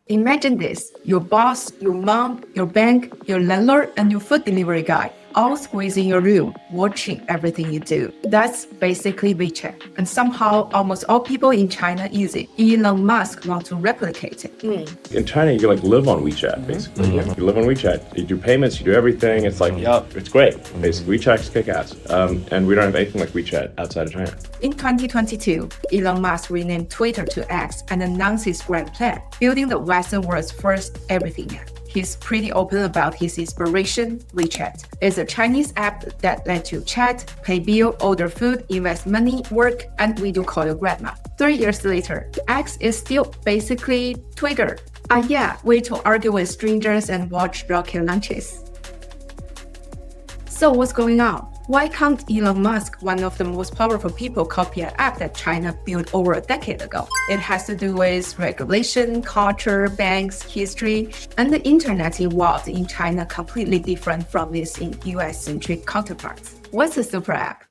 Imagine this, your boss, your mom, your bank, your landlord, and your food delivery guy all squeezed in your room, watching everything you do. That's basically WeChat. And somehow, almost all people in China use it. Elon Musk wants to replicate it. In China, you live on WeChat, basically. You live on WeChat. You do payments, you do everything. It's like, it's great. Basically, WeChat's kick-ass. And we don't have anything like WeChat outside of China. In 2022, Elon Musk renamed Twitter to X and announced his grand plan, building the Western world's first everything app. He's pretty open about his inspiration, WeChat. It's a Chinese app that lets you chat, pay bill, order food, invest money, work, and video call your grandma. 3 years later, X is still basically Twitter. Way to argue with strangers and watch rocket launches. So what's going on? Why can't Elon Musk, one of the most powerful people, copy an app that China built over a decade ago? It has to do with regulation, culture, banks, history, and the internet evolved in China completely different from its US-centric counterparts. What's a super app?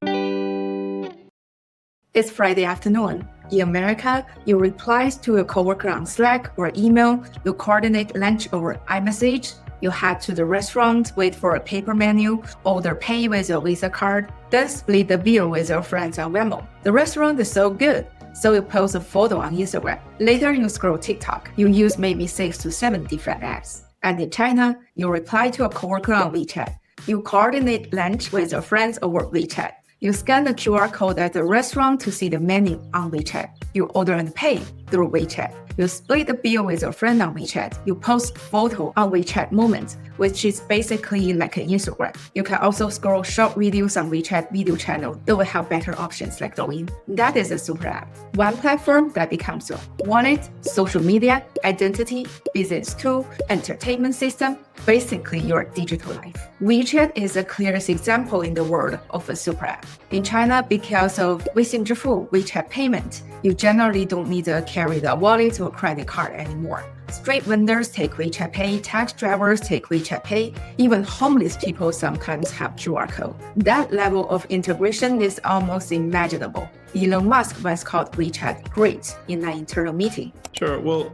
It's Friday afternoon. In America, you reply to a coworker on Slack or email, you coordinate lunch over iMessage, you head to the restaurant, wait for a paper menu, order pay with your Visa card, then split the bill with your friends on Venmo. The restaurant is so good, so you post a photo on Instagram. Later, you scroll TikTok. You use maybe 6 to 7 different apps. And in China, you reply to a coworker on WeChat. You coordinate lunch with your friends over WeChat. You scan the QR code at the restaurant to see the menu on WeChat. You order and pay through WeChat. You split the bill with your friend on WeChat. You post photo on WeChat Moments, which is basically like an Instagram. You can also scroll short videos on WeChat video channel that will have better options like Douyin. That is a super app. One platform that becomes your wallet, social media, identity, business tool, entertainment system, basically your digital life. WeChat is the clearest example in the world of a super app. In China, because of WeChat payment, you generally don't need to carry the wallet or credit card anymore. Street vendors take WeChat Pay, taxi drivers take WeChat Pay, even homeless people sometimes have QR code. That level of integration is almost unimaginable. Elon Musk once called WeChat great in an internal meeting. Sure. Well,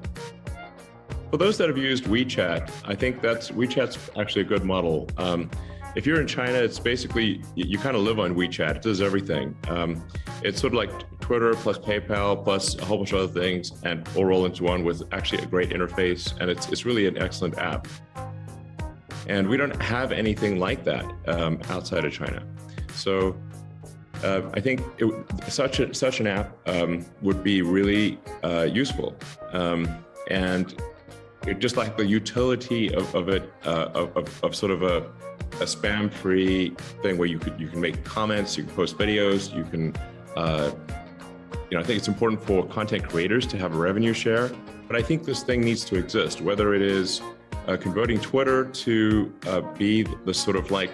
for those that have used WeChat, I think WeChat's actually a good model. If you're in China, it's basically, you kind of live on WeChat. It does everything. It's sort of like Twitter plus PayPal plus a whole bunch of other things and all roll into one with actually a great interface. And it's really an excellent app. And we don't have anything like that outside of China. So I think such an app would be really useful. And just like the utility of it, of sort of a spam-free thing where you can make comments, you can post videos, you can, I think it's important for content creators to have a revenue share, but I think this thing needs to exist, whether it is converting Twitter to be the sort of like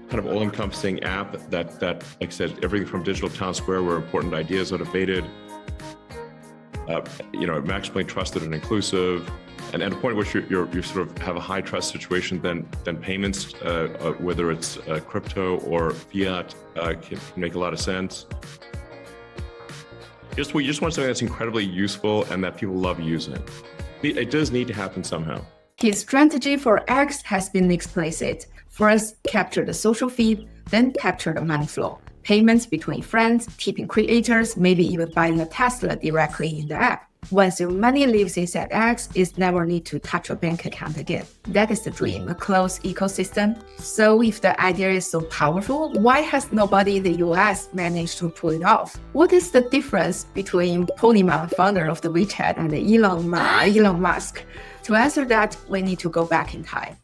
kind of all-encompassing app that, like I said, everything from digital town square where important ideas are debated, maximally trusted and inclusive, and at a point where you sort of have a high trust situation, then payments, whether it's crypto or fiat, can make a lot of sense. We just want something that's incredibly useful and that people love using. It does need to happen somehow. His strategy for X has been explicit. First, capture the social feed, then capture the money flow. Payments between friends, tipping creators, maybe even buying a Tesla directly in the app. Once your money leaves inside X, it never need to touch your bank account again. That is the dream, a closed ecosystem. So if the idea is so powerful, why has nobody in the US managed to pull it off? What is the difference between Polyma, founder of the WeChat, and Elon Musk? To answer that, we need to go back in time.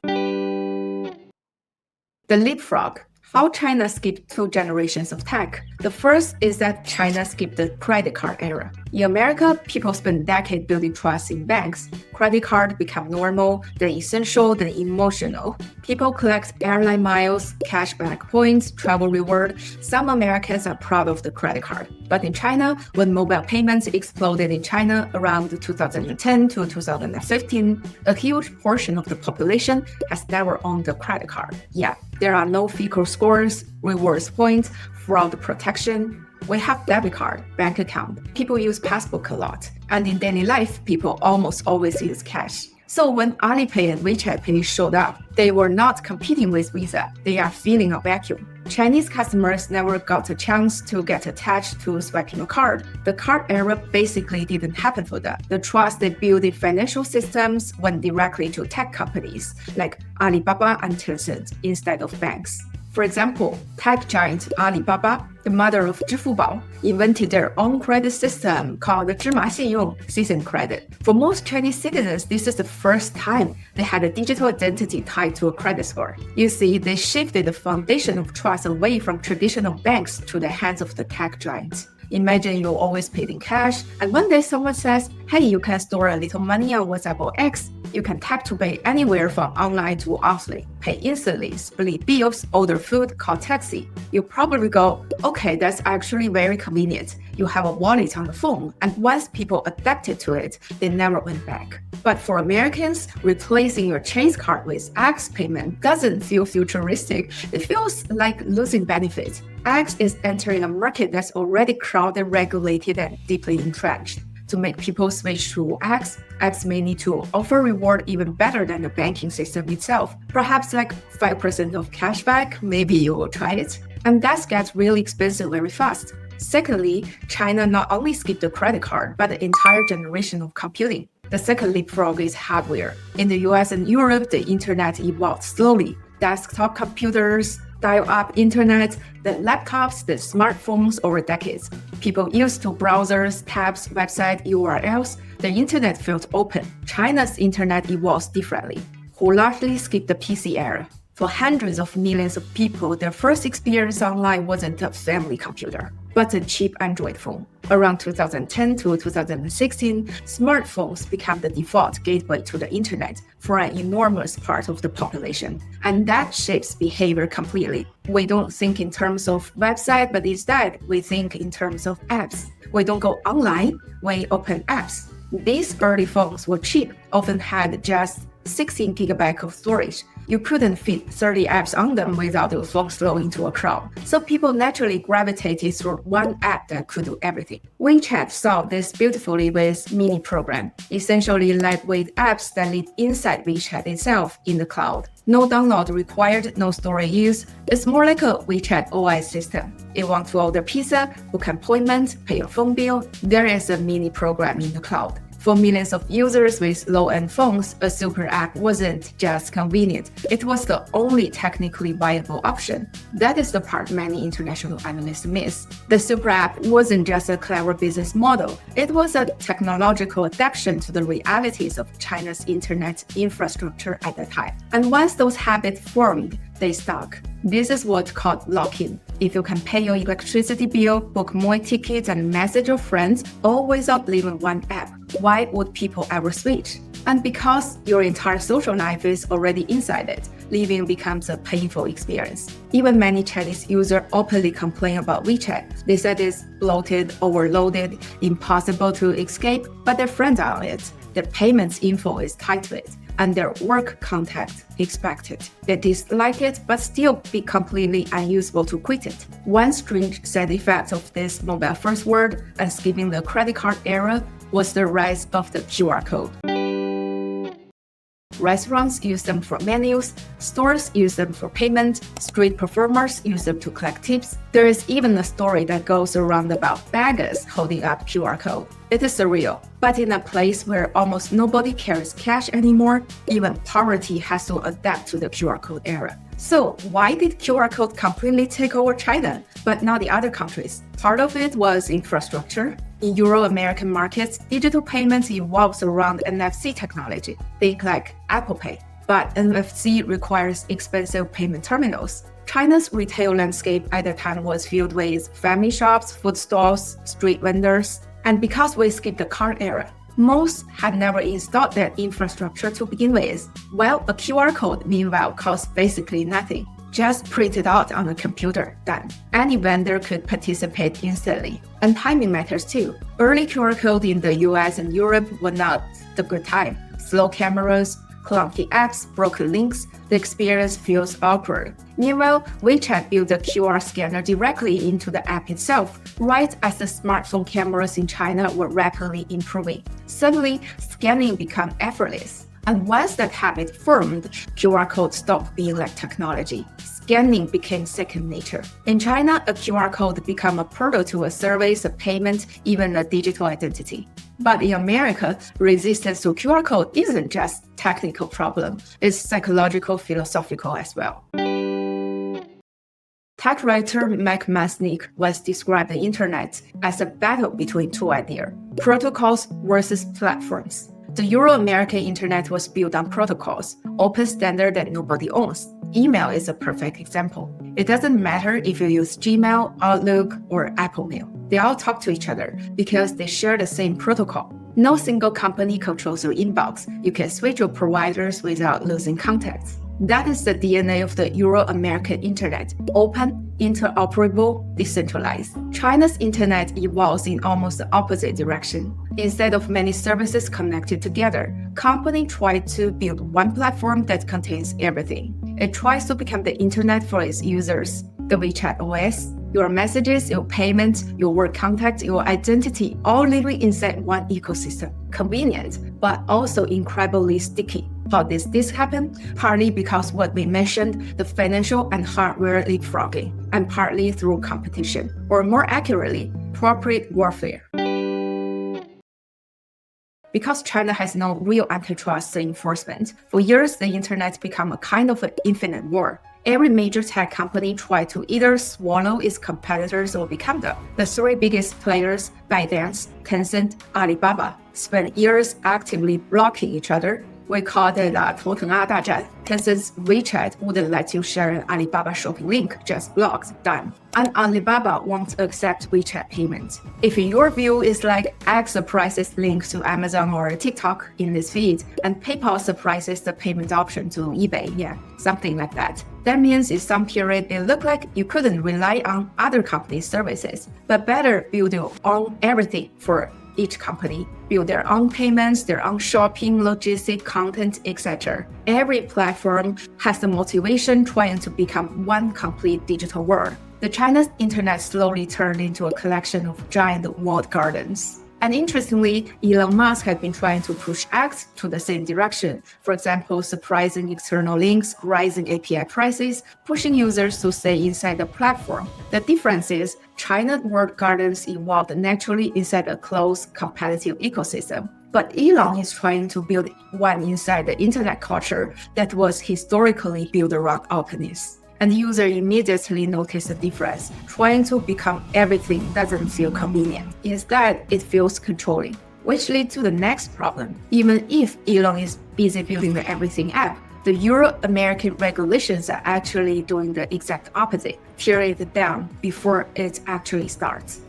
The LeapFrog. How China skipped 2 generations of tech. The first is that China skipped the credit card era. In America, people spend decades building trust in banks. Credit cards become normal, then essential, then emotional. People collect airline miles, cashback points, travel reward. Some Americans are proud of the credit card. But in China, when mobile payments exploded in China around 2010 to 2015, a huge portion of the population has never owned a credit card. Yeah, there are no FICO scores, rewards points, fraud protection. We have debit card, bank account. People use passbook a lot. And in daily life, people almost always use cash. So when Alipay and WeChat Pay showed up, they were not competing with Visa. They are filling a vacuum. Chinese customers never got a chance to get attached to swiping a card. The card era basically didn't happen for them. The trust they built in financial systems went directly to tech companies like Alibaba and Tencent instead of banks. For example, tech giant Alibaba, the mother of 支付宝, invented their own credit system called 芝麻信用 season credit. For most Chinese citizens, this is the first time they had a digital identity tied to a credit score. You see, they shifted the foundation of trust away from traditional banks to the hands of the tech giants. Imagine you always paid in cash, and one day someone says, hey, you can store a little money on WhatsApp or X. You can tap to pay anywhere from online to offline, pay instantly, split bills, order food, call taxi. You probably go, okay, that's actually very convenient. You have a wallet on the phone, and once people adapted to it, they never went back. But for Americans, replacing your Chase card with X payment doesn't feel futuristic. It feels like losing benefit. X is entering a market that's already crowded, regulated, and deeply entrenched. To make people switch to X may need to offer reward even better than the banking system itself. Perhaps like 5% of cashback, maybe you will try it. And that gets really expensive very fast. Secondly, China not only skipped the credit card, but the entire generation of computing. The second leapfrog is hardware. In the US and Europe, the internet evolved slowly. Desktop computers, dial-up internet, the laptops, the smartphones over decades. People used to browsers, tabs, website URLs. The internet felt open. China's internet evolves differently, who largely skipped the PC era. For hundreds of millions of people, their first experience online wasn't a family computer, but a cheap Android phone. Around 2010 to 2016, smartphones became the default gateway to the internet for an enormous part of the population. And that shapes behavior completely. We don't think in terms of website, but instead we think in terms of apps. We don't go online, we open apps. These early phones were cheap, often had just 16 gigabytes of storage. You couldn't fit 30 apps on them without your phone slowing to a crawl. So people naturally gravitated toward one app that could do everything. WeChat solved this beautifully with mini program, essentially lightweight apps that live inside WeChat itself in the cloud. No download required, no storage use. It's more like a WeChat OS system. You want to order pizza, book an appointment, pay your phone bill, there is a mini program in the cloud. For millions of users with low-end phones, a super app wasn't just convenient. It was the only technically viable option. That is the part many international analysts miss. The super app wasn't just a clever business model. It was a technological adaptation to the realities of China's internet infrastructure at the time. And once those habits formed, they stuck. This is what's called lock-in. If you can pay your electricity bill, book more tickets, and message your friends, all without leaving one app, why would people ever switch? And because your entire social life is already inside it, leaving becomes a painful experience. Even many Chinese users openly complain about WeChat. They said it's bloated, overloaded, impossible to escape, but their friends are on it. Their payments info is tied to it, and their work contact expected. They dislike it, but still be completely unusable to quit it. One strange side effect of this mobile-first world and skipping the credit card era was the rise of the QR code. Restaurants use them for menus, stores use them for payment, street performers use them to collect tips. There is even a story that goes around about beggars holding up QR code. It is surreal, but in a place where almost nobody carries cash anymore, even poverty has to adapt to the QR code era. So why did QR code completely take over China, but not the other countries? Part of it was infrastructure. In Euro-American markets, digital payments evolves around NFC technology. Think like Apple Pay. But NFC requires expensive payment terminals. China's retail landscape at the time was filled with family shops, food stalls, street vendors. And because we skipped the card era, most had never installed that infrastructure to begin with. Well, a QR code, meanwhile, costs basically nothing. Just print it out on a computer, done. Any vendor could participate instantly. And timing matters too. Early QR code in the US and Europe were not the good time. Slow cameras, clunky apps, broken links. The experience feels awkward. Meanwhile, WeChat built a QR scanner directly into the app itself, right as the smartphone cameras in China were rapidly improving. Suddenly, scanning became effortless. And once that habit formed, QR code stopped being like technology. Scanning became second nature. In China, a QR code became a portal to a service, a payment, even a digital identity. But in America, resistance to QR code isn't just a technical problem, it's psychological, philosophical as well. Tech writer Mike Masnick once described the internet as a battle between two ideas, protocols versus platforms. The Euro-American internet was built on protocols, open standard that nobody owns. Email is a perfect example. It doesn't matter if you use Gmail, Outlook, or Apple Mail. They all talk to each other because they share the same protocol. No single company controls your inbox. You can switch your providers without losing contacts. That is the DNA of the Euro-American internet: open, interoperable, decentralized. China's internet evolves in almost the opposite direction. Instead of many services connected together, companies try to build one platform that contains everything. It tries to become the internet for its users. The WeChat OS, your messages, your payments, your work contact, your identity, all living inside one ecosystem. Convenient, but also incredibly sticky. How does this happen? Partly because what we mentioned, the financial and hardware leapfrogging, and partly through competition, or more accurately, corporate warfare. Because China has no real antitrust enforcement, for years the internet became a kind of an infinite war. Every major tech company tried to either swallow its competitors or become them. The three biggest players, ByteDance, Tencent, Alibaba, spent years actively blocking each other. We call it 头疼啊大战. Tencent's WeChat wouldn't let you share an Alibaba shopping link, just blocked, done. And Alibaba won't accept WeChat payments. If in your view it's like X suppresses links to Amazon or TikTok in this feed, and PayPal suppresses the payment option to eBay, something like that. That means in some period it looked like you couldn't rely on other companies' services, but better build your own everything for each company, build their own payments, their own shopping, logistics, content, etc. Every platform has the motivation trying to become one complete digital world. The China's internet slowly turned into a collection of giant walled gardens. And interestingly, Elon Musk has been trying to push X to the same direction. For example, surprising external links, rising API prices, pushing users to stay inside the platform. The difference is China's walled gardens evolved naturally inside a closed, competitive ecosystem. But Elon is trying to build one inside the internet culture that was historically built around openness. And user immediately notice the difference. Trying to become everything doesn't feel convenient. Instead, it feels controlling, which leads to the next problem. Even if Elon is busy building the everything app, the Euro-American regulations are actually doing the exact opposite, tearing it down before it actually starts.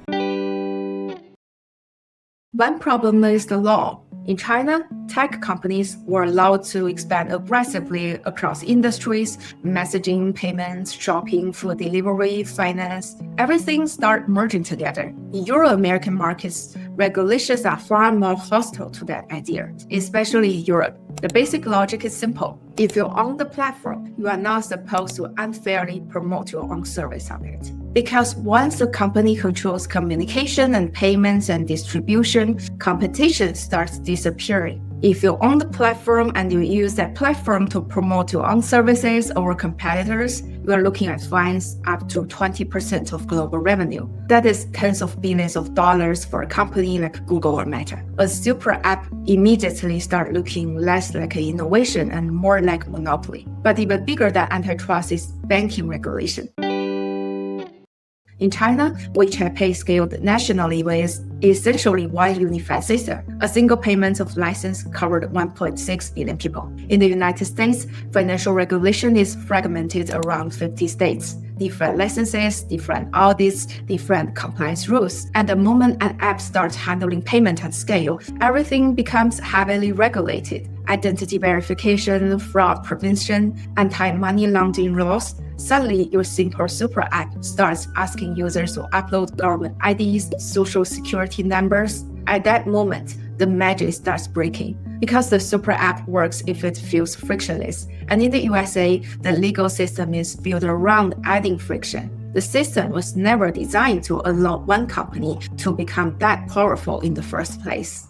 One problem is the law. In China, tech companies were allowed to expand aggressively across industries, messaging, payments, shopping, food delivery, finance. Everything started merging together. In Euro-American markets, regulations are far more hostile to that idea, especially in Europe. The basic logic is simple. If you own the platform, you are not supposed to unfairly promote your own service on it. Because once the company controls communication and payments and distribution, competition starts disappearing. If you own the platform and you use that platform to promote your own services over competitors, you are looking at fines up to 20% of global revenue. That is tens of billions of dollars for a company like Google or Meta. A super app immediately starts looking less like an innovation and more like monopoly. But even bigger than antitrust is banking regulation. In China, WeChat Pay scaled nationally with essentially one unified system. A single payment of license covered 1.6 billion people. In the United States, financial regulation is fragmented around 50 states. Different licenses, different audits, different compliance rules. And the moment an app starts handling payment at scale, everything becomes heavily regulated. Identity verification, fraud prevention, anti-money laundering laws. Suddenly, your simple super app starts asking users to upload government IDs, social security numbers. At that moment, the the magic starts breaking. Because the super app works if it feels frictionless. And in the USA, the legal system is built around adding friction. The system was never designed to allow one company to become that powerful in the first place.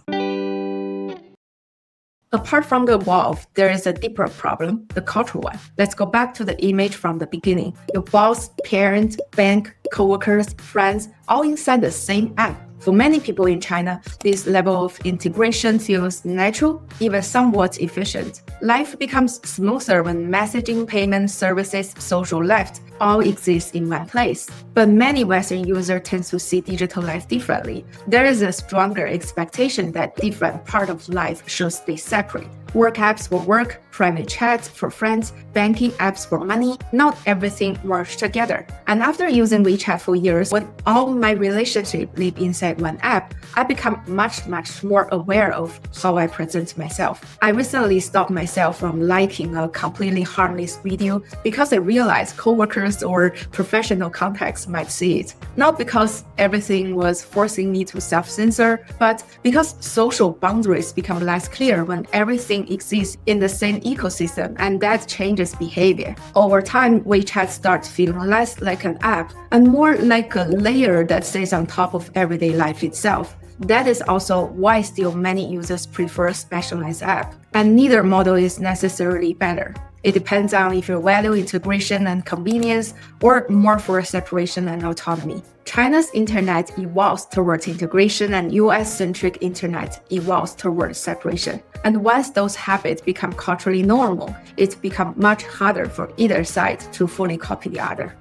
Apart from the wealth, there is a deeper problem, the cultural one. Let's go back to the image from the beginning. Your boss, parent, bank, coworkers, friends, all inside the same app. For many people in China, this level of integration feels natural, even somewhat efficient. Life becomes smoother when messaging, payment, services, social life all exist in one place. But many Western users tend to see digital life differently. There is a stronger expectation that different parts of life should stay separate. Work apps for work, private chats for friends, banking apps for money, not everything merged together. And after using WeChat for years, when all my relationships live inside one app, I become much more aware of how I present myself. I recently stopped myself from liking a completely harmless video because I realized coworkers or professional contacts might see it. Not because everything was forcing me to self-censor, but because social boundaries become less clear when everything exists in the same ecosystem, and that changes behavior. Over time, WeChat starts feeling less like an app and more like a layer that sits on top of everyday life itself. That is also why still many users prefer specialized apps, and neither model is necessarily better. It depends on if you value integration and convenience or more for separation and autonomy. China's internet evolves towards integration and US-centric internet evolves towards separation. And once those habits become culturally normal, it becomes much harder for either side to fully copy the other.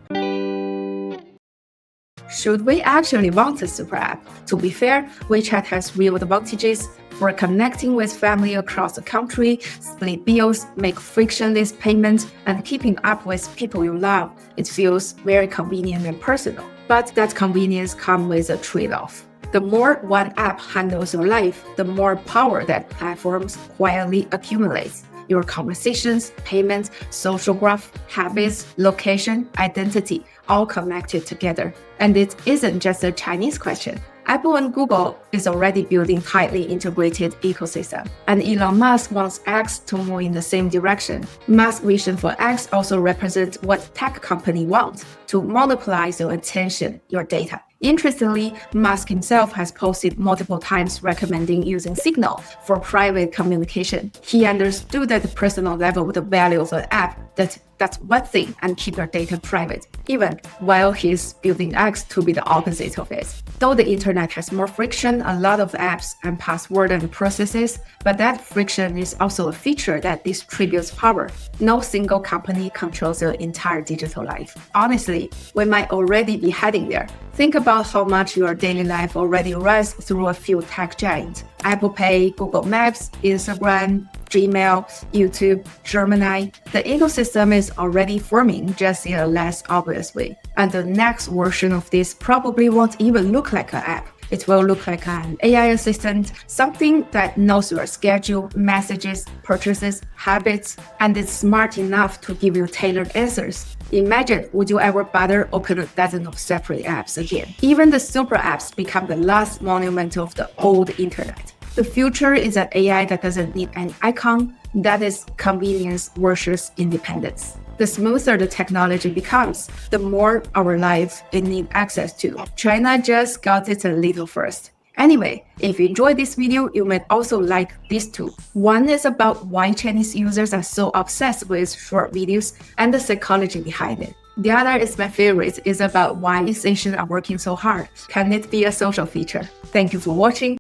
Should we actually want a super app? To be fair, WeChat has real advantages for connecting with family across the country, split bills, make frictionless payments, and keeping up with people you love. It feels very convenient and personal. But that convenience comes with a trade-off. The more one app handles your life, the more power that platforms quietly accumulates. Your conversations, payments, social graph, habits, location, identity, all connected together. And it isn't just a Chinese question. Apple and Google is already building tightly integrated ecosystem, and Elon Musk wants X to move in the same direction. Musk's vision for X also represents what tech companies want, to monopolize your attention, your data. Interestingly, Musk himself has posted multiple times recommending using Signal for private communication. He understood at the personal level the value of an app, that's one thing, and keep your data private, even while he's building X to be the opposite of it. Though the internet has more friction, a lot of apps and password and processes, but that friction is also a feature that distributes power. No single company controls your entire digital life. Honestly, we might already be heading there. Think about how much your daily life already runs through a few tech giants. Apple Pay, Google Maps, Instagram, Gmail, YouTube, Gemini. The ecosystem is already forming, just in a less obvious way. And the next version of this probably won't even look like an app. It will look like an AI assistant, something that knows your schedule, messages, purchases, habits, and is smart enough to give you tailored answers. Imagine, would you ever bother open a dozen of separate apps again? Even the super apps become the last monument of the old internet. The future is an AI that doesn't need an icon, that is convenience versus independence. The smoother the technology becomes, the more our life it needs access to. China just got it a little first. Anyway, if you enjoyed this video, you might also like these two. One is about why Chinese users are so obsessed with short videos and the psychology behind it. The other is my favorite, is about why Asians are working so hard. Can it be a social feature? Thank you for watching.